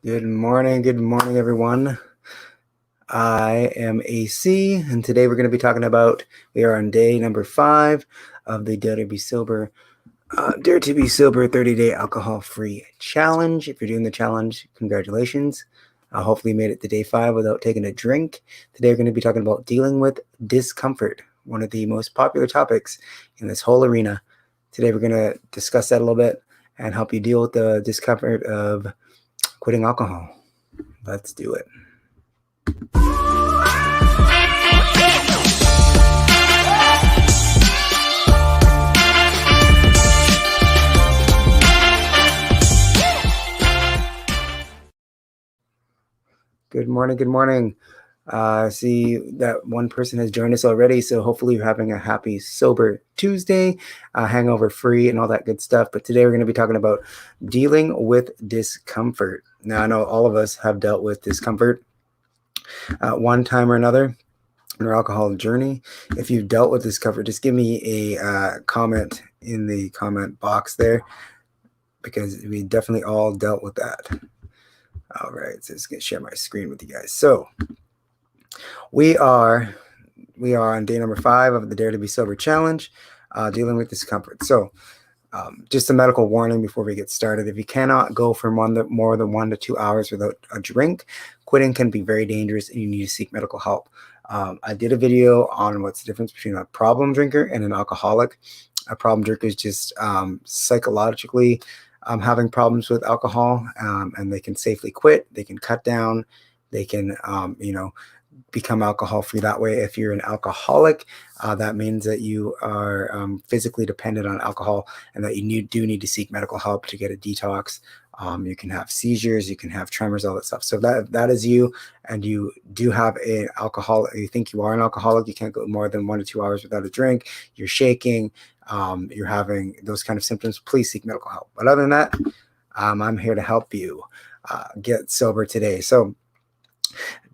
Good morning, everyone. I am AC, and today we're going to be talking about, we are on day number 5 of the Dare to Be Sober 30-day alcohol-free challenge. If you're doing the challenge, congratulations. Hopefully you made it to day 5 without taking a drink. Today we're going to be talking about dealing with discomfort, one of the most popular topics in this whole arena. Today we're going to discuss that a little bit and help you deal with the discomfort of quitting alcohol. Let's do it. Good morning. See that one person has joined us already, so hopefully you're having a happy sober Tuesday, hangover free and all that good stuff. But today we're going to be talking about dealing with discomfort. Now, I know all of us have dealt with discomfort at one time or another in our alcohol journey. If you've dealt with discomfort, just give me a comment in the comment box there, because we definitely all dealt with that. All right, so just gonna share my screen with you guys. So we are on day number 5 of the Dare to Be Sober challenge, dealing with discomfort. So just a medical warning before we get started: if you cannot go for more than 1 to 2 hours without a drink, quitting can be very dangerous and you need to seek medical help. I did a video on what's the difference between a problem drinker and an alcoholic. A problem drinker is just psychologically having problems with alcohol, and they can safely quit. They can cut down. They can, become alcohol free that way. If you're an alcoholic, that means that you are physically dependent on alcohol, and that you do need to seek medical help to get a detox. You can have seizures, you can have tremors, all that stuff. So that is you, and you do have an alcohol. You think you are an alcoholic, you can't go more than 1 to 2 hours without a drink. You're shaking, you're having those kind of symptoms. Please seek medical help. But other than that, I'm here to help you get sober today. So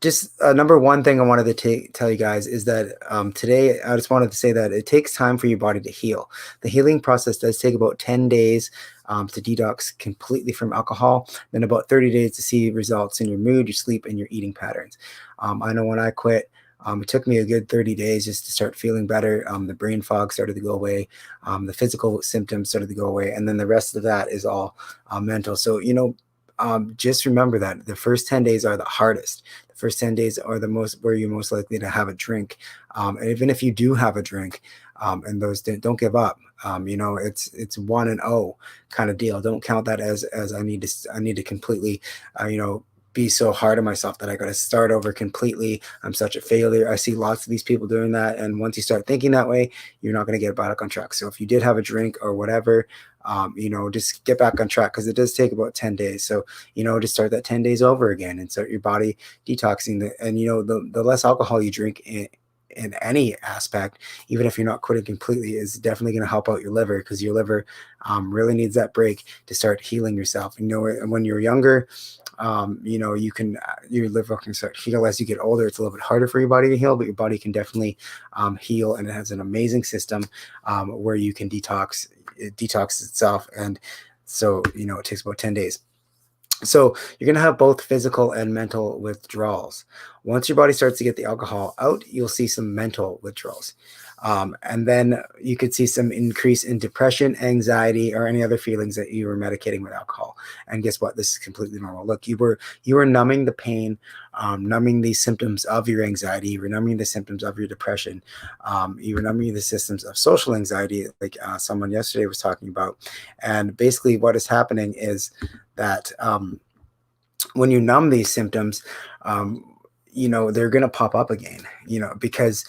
just number one thing I wanted to tell you guys is that today I just wanted to say that it takes time for your body to heal. The healing process does take about 10 days to detox completely from alcohol, then about 30 days to see results in your mood, your sleep, and your eating patterns. I know when I quit, it took me a good 30 days just to start feeling better. The brain fog started to go away. The physical symptoms started to go away. And then the rest of that is all mental. So, just remember that the first 10 days are the hardest. The first 10 days are the most where you're most likely to have a drink. And even if you do have a drink, and those don't give up. It's 1 and 0 kind of deal. Don't count that as I need to completely, be so hard on myself that I got to start over completely. I'm such a failure. I see lots of these people doing that. And once you start thinking that way, you're not going to get back on track. So if you did have a drink or whatever, just get back on track, because it does take about 10 days. So, just start that 10 days over again and start your body detoxing. The less alcohol you drink in any aspect, even if you're not quitting completely, is definitely going to help out your liver, because your liver really needs that break to start healing yourself. When you're younger, your liver can start to heal. As you get older, it's a little bit harder for your body to heal, but your body can definitely heal, and it has an amazing system where you can detox. It detoxes itself, and so it takes about 10 days. So you're going to have both physical and mental withdrawals. Once your body starts to get the alcohol out, you'll see some mental withdrawals. And then you could see some increase in depression, anxiety, or any other feelings that you were medicating with alcohol. And guess what? This is completely normal. Look, you were numbing the pain, numbing the symptoms of your anxiety. You were numbing the symptoms of your depression. You were numbing the symptoms of social anxiety, like someone yesterday was talking about. And basically what is happening is that when you numb these symptoms, they're going to pop up again, because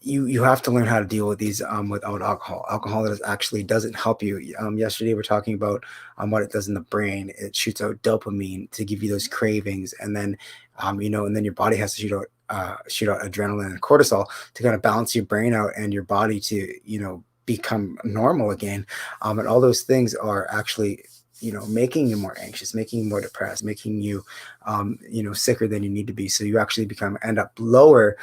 you have to learn how to deal with these without alcohol. Alcohol actually doesn't help you. Yesterday we're talking about what it does in the brain. It shoots out dopamine to give you those cravings, and then and then your body has to shoot out adrenaline and cortisol to kind of balance your brain out and your body to become normal again. And all those things are actually making you more anxious, making you more depressed, making you sicker than you need to be. So you actually end up lower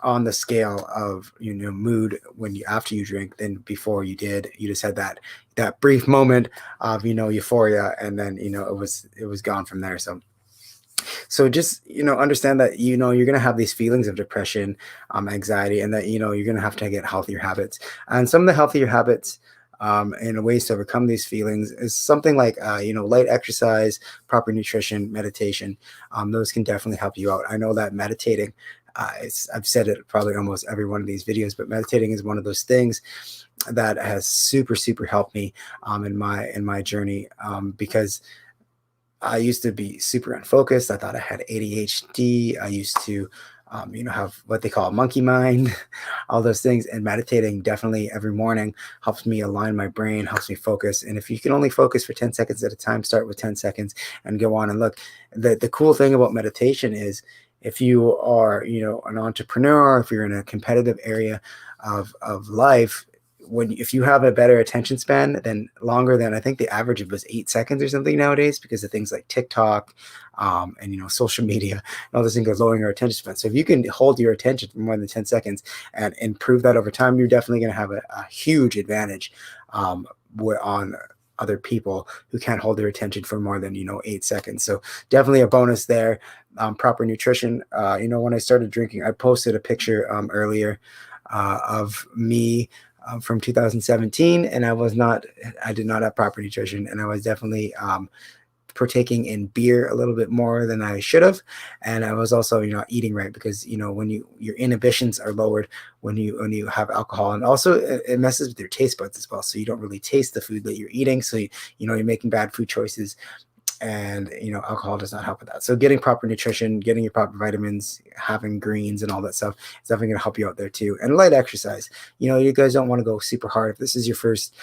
on the scale of, mood when you after you drink than before you did. You just had that brief moment of, euphoria, and then, it was gone from there. So just, understand that, you're going to have these feelings of depression, anxiety, and that, you're going to have to get healthier habits. And some of the healthier habits, and ways to overcome these feelings is something like, light exercise, proper nutrition, meditation. Those can definitely help you out. I know that meditating, I've said it probably almost every one of these videos, but meditating is one of those things that has super, super helped me, in my journey, because I used to be super unfocused. I thought I had ADHD. I used to, have what they call a monkey mind, all those things. And meditating definitely every morning helps me align my brain, helps me focus. And if you can only focus for 10 seconds at a time, start with 10 seconds and go on and look. The cool thing about meditation is, if you are, an entrepreneur, if you're in a competitive area of life, if you have a better attention span than longer than, I think the average was 8 seconds or something nowadays, because of things like TikTok, and social media and all those things are lowering your attention span. So if you can hold your attention for more than 10 seconds and improve that over time, you're definitely going to have a huge advantage, on other people who can't hold their attention for more than 8 seconds. So definitely a bonus there. Proper nutrition. When I started drinking, I posted a picture earlier of me from 2017, and I did not have proper nutrition, and I was definitely partaking in beer a little bit more than I should have, and I was also eating right, because when your inhibitions are lowered when you have alcohol, and also it messes with your taste buds as well, so you don't really taste the food that you're eating, so you're making bad food choices, and alcohol does not help with that. So getting proper nutrition, getting your proper vitamins, having greens and all that stuff is definitely going to help you out there too. And light exercise. You guys don't want to go super hard. If this is your first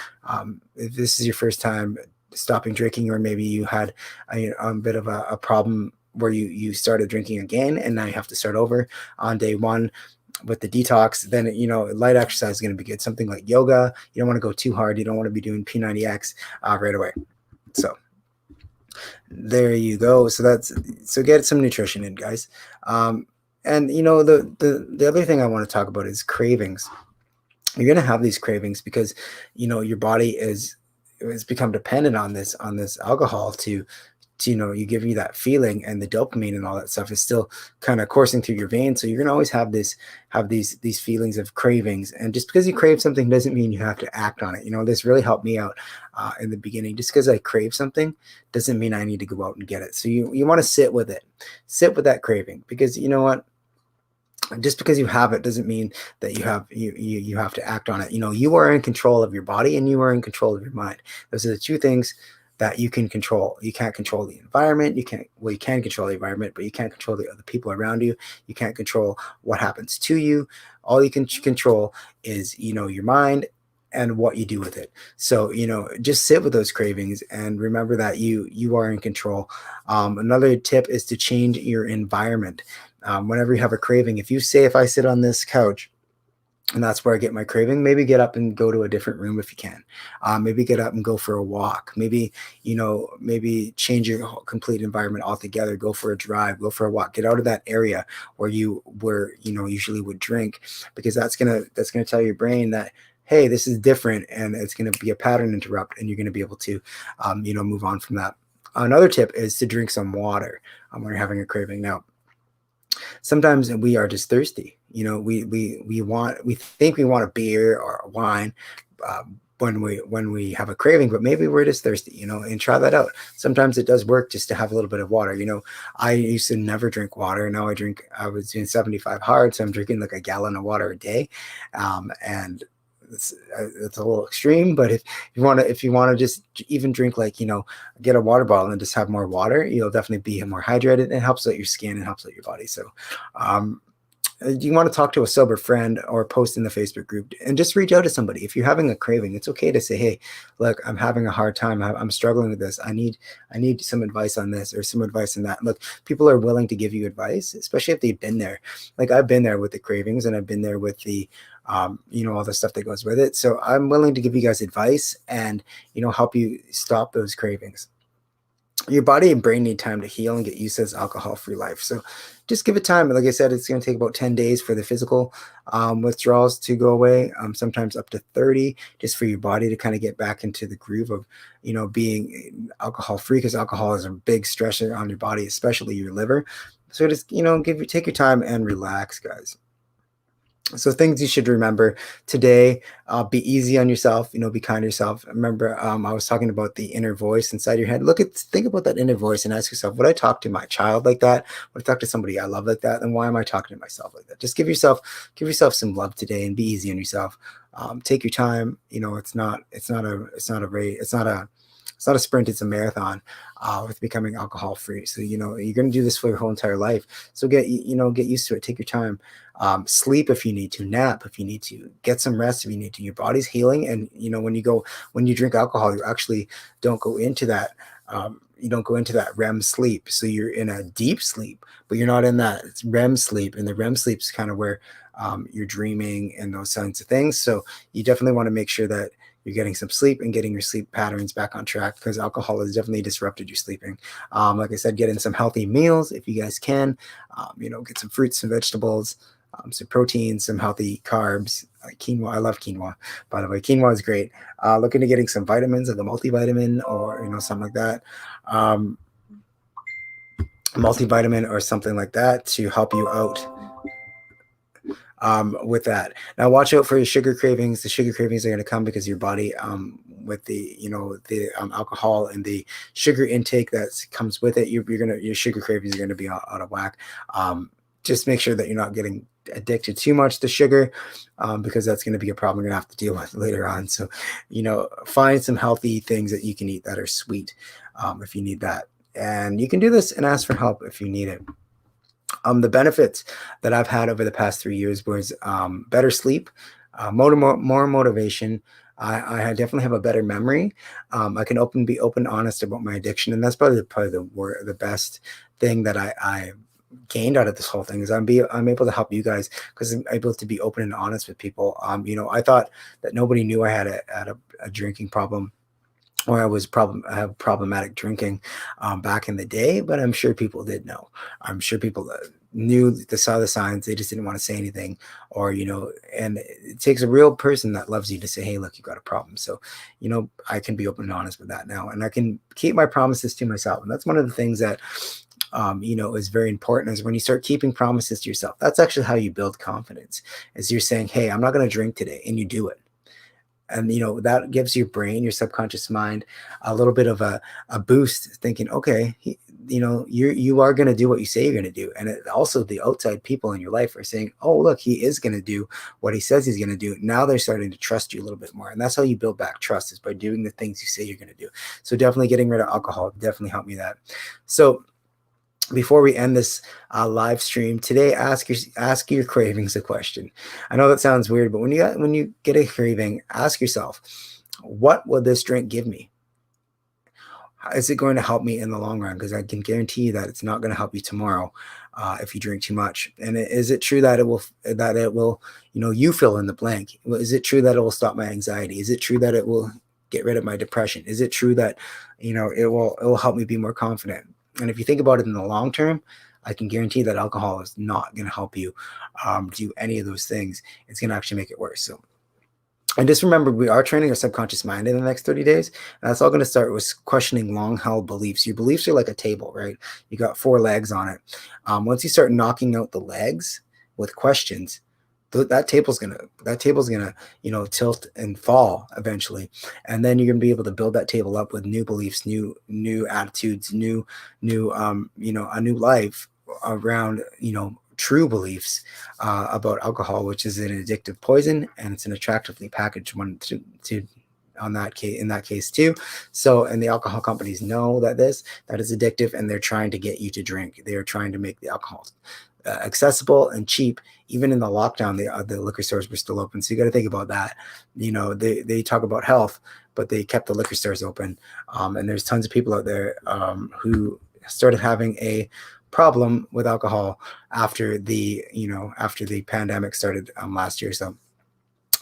time stopping drinking, or maybe you had a bit of a problem where you started drinking again, and now you have to start over on day one with the detox, then light exercise is going to be good. Something like yoga. You don't want to go too hard. You don't want to be doing P90X right away. So there you go. So get some nutrition in, guys. And the other thing I want to talk about is cravings. You're going to have these cravings because your body is become dependent on this alcohol to you give you that feeling, and the dopamine and all that stuff is still kind of coursing through your veins. So you're gonna always have these feelings of cravings. And just because you crave something doesn't mean you have to act on it. This really helped me out in the beginning. Just because I crave something doesn't mean I need to go out and get it. So you want to sit with that craving, because you know what? Just because you have it doesn't mean that you have to act on it. You are in control of your body, and you are in control of your mind. Those are the two things that you can control. You can't control the environment. You can control the environment, but you can't control the other people around you. You can't control what happens to you. All you can control is, your mind and what you do with it. So, just sit with those cravings and remember that you are in control. Another tip is to change your environment. Whenever you have a craving, if I sit on this couch and that's where I get my craving, maybe get up and go to a different room if you can. Maybe get up and go for a walk. Maybe change your complete environment altogether. Go for a drive, go for a walk, get out of that area where you usually would drink, because that's gonna tell your brain that, hey, this is different, and it's gonna be a pattern interrupt, and you're gonna be able to move on from that. Another tip is to drink some water when you're having a craving. Now, sometimes we are just thirsty. We think we want a beer or a wine when we have a craving, but maybe we're just thirsty, and try that out. Sometimes it does work just to have a little bit of water. I used to never drink water. Now I was doing 75 hard, so I'm drinking like a gallon of water a day. And it's a little extreme, but if you want to just even drink, get a water bottle and just have more water, you'll definitely be more hydrated. It helps out your skin and helps out your body. So you want to talk to a sober friend or post in the Facebook group, and just reach out to somebody. If you're having a craving, it's okay to say, hey, look, I'm having a hard time. I'm struggling with this. I need some advice on this or some advice on that. Look, people are willing to give you advice, especially if they've been there. Like I've been there with the cravings, and I've been there with the all the stuff that goes with it. So I'm willing to give you guys advice and, help you stop those cravings. your body and brain need time to heal and get used to this alcohol-free life. So just give it time. Like I said, it's going to take about 10 days for the physical withdrawals to go away, sometimes up to 30, just for your body to kind of get back into the groove of, being alcohol-free, because alcohol is a big stressor on your body, especially your liver. So just, take your time and relax, guys. So things you should remember today: be easy on yourself, be kind to yourself. Remember, I was talking about the inner voice inside your head. Think about that inner voice and ask yourself, would I talk to my child like that? Would I talk to somebody I love like that? Then why am I talking to myself like that? Just give yourself some love today and be easy on yourself. Take your time. It's not a sprint, it's a marathon with becoming alcohol free. So, you're going to do this for your whole entire life. So get used to it. Take your time. Sleep if you need to, nap if you need to, get some rest if you need to. Your body's healing. And, when you drink alcohol, you actually don't go into that. You don't go into that REM sleep. So you're in a deep sleep, but you're not in that REM sleep. And the REM sleep is kind of where you're dreaming and those kinds of things. So you definitely want to make sure that you're getting some sleep and getting your sleep patterns back on track, because alcohol has definitely disrupted your sleeping. Like I said, get in some healthy meals if you guys can. Get some fruits and vegetables, some protein, some healthy carbs, like quinoa. I love quinoa, by the way. Quinoa is great. Look into getting some vitamins, like a multivitamin or something like that. Multivitamin or something like that to help you out with that. Now, watch out for your sugar cravings. The sugar cravings are going to come because your body, with the alcohol and the sugar intake that comes with it, your sugar cravings are going to be out of whack. Just make sure that you're not getting addicted too much to sugar, because that's going to be a problem you're going to have to deal with later on. So, find some healthy things that you can eat that are sweet, if you need that. And you can do this and ask for help if you need it. The benefits that I've had over the past 3 years was better sleep, more motivation. I definitely have a better memory. I can be open, honest about my addiction, and that's probably the best thing that I gained out of this whole thing is I'm able to help you guys, because I'm able to be open and honest with people. I thought that nobody knew I had a drinking problem, or I have problematic drinking back in the day, but I'm sure people did know. I'm sure people saw the signs. They just didn't want to say anything, or, and it takes a real person that loves you to say, hey, look, you got a problem. So, I can be open and honest with that now, and I can keep my promises to myself. And that's one of the things that, is very important, is when you start keeping promises to yourself. That's actually how you build confidence, is you're saying, hey, I'm not going to drink today, and you do it. And that gives your brain, your subconscious mind, a little bit of a boost, thinking, okay, you are going to do what you say you're going to do. And also the outside people in your life are saying, oh, look, he is going to do what he says he's going to do. Now they're starting to trust you a little bit more, and that's how you build back trust, is by doing the things you say you're going to do. So definitely getting rid of alcohol definitely helped me that. So before we end this live stream today, ask your cravings a question. I know that sounds weird, but when you get a craving, ask yourself, what will this drink give me? Is it going to help me in the long run? Because I can guarantee you that it's not going to help you tomorrow if you drink too much. And is it true that it will you fill in the blank? Is it true that it will stop my anxiety? Is it true that it will get rid of my depression? Is it true that it will help me be more confident? And if you think about it in the long term, I can guarantee that alcohol is not going to help you do any of those things. It's going to actually make it worse. So, and just remember, we are training our subconscious mind in the next 30 days. And that's all going to start with questioning long-held beliefs. Your beliefs are like a table, right? You got 4 legs on it. Once you start knocking out the legs with questions, that table's gonna tilt and fall eventually, and then you're gonna be able to build that table up with new beliefs, new attitudes, a new life around true beliefs about alcohol, which is an addictive poison, and it's an attractively packaged one to in that case too. So, and the alcohol companies know that is addictive, and they're trying to get you to drink. They are trying to make the alcohol accessible and cheap. Even in the lockdown, the liquor stores were still open. So you got to think about that. They talk about health, but they kept the liquor stores open. And there's tons of people out there who started having a problem with alcohol after the pandemic started last year. So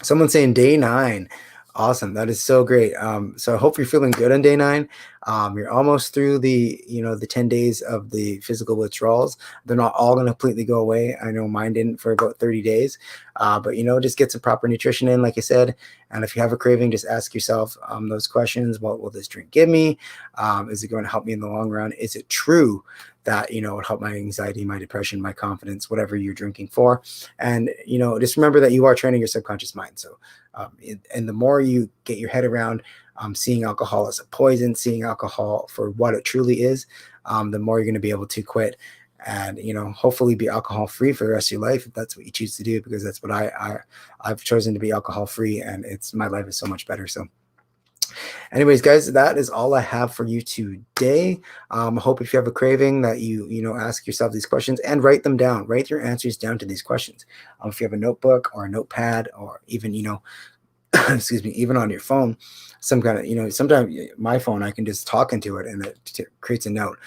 someone's saying day 9 Awesome. That is so great. So I hope you're feeling good on day 9. You're almost through the 10 days of the physical withdrawals. They're not all going to completely go away. I know mine didn't for about 30 days. But, just get some proper nutrition in, like I said. And if you have a craving, just ask yourself those questions. What will this drink give me? Is it going to help me in the long run? Is it true that, it'll help my anxiety, my depression, my confidence, whatever you're drinking for? And, just remember that you are training your subconscious mind. So, and the more you get your head around seeing alcohol as a poison, seeing alcohol for what it truly is, the more you're going to be able to quit and hopefully be alcohol free for the rest of your life if that's what you choose to do, because that's what I've chosen to be alcohol free, and my life is so much better. So anyways, guys, that is all I have for you today. I hope if you have a craving that you ask yourself these questions and write them down. Write your answers down to these questions. If you have a notebook or a notepad, or even excuse me, even on your phone, some kind of, sometimes my phone, I can just talk into it and it creates a note.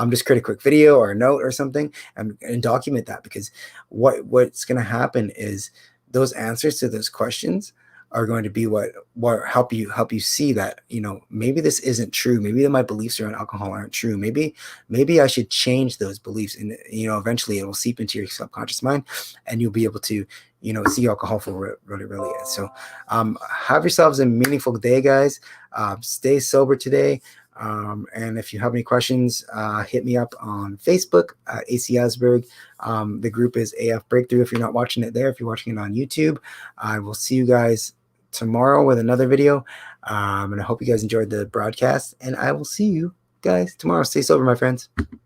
Just create a quick video or a note or something, and document that, because what's going to happen is those answers to those questions are going to be what help you see that maybe this isn't true. Maybe my beliefs around alcohol aren't true. Maybe I should change those beliefs, and eventually it will seep into your subconscious mind, and you'll be able to see alcohol for what it really is. So have yourselves a meaningful day, guys. Stay sober today. And if you have any questions, hit me up on Facebook, AC Asberg. The group is AF Breakthrough. If you're not watching it there, if you're watching it on YouTube, I will see you guys tomorrow with another video. And I hope you guys enjoyed the broadcast, and I will see you guys tomorrow. Stay sober, my friends.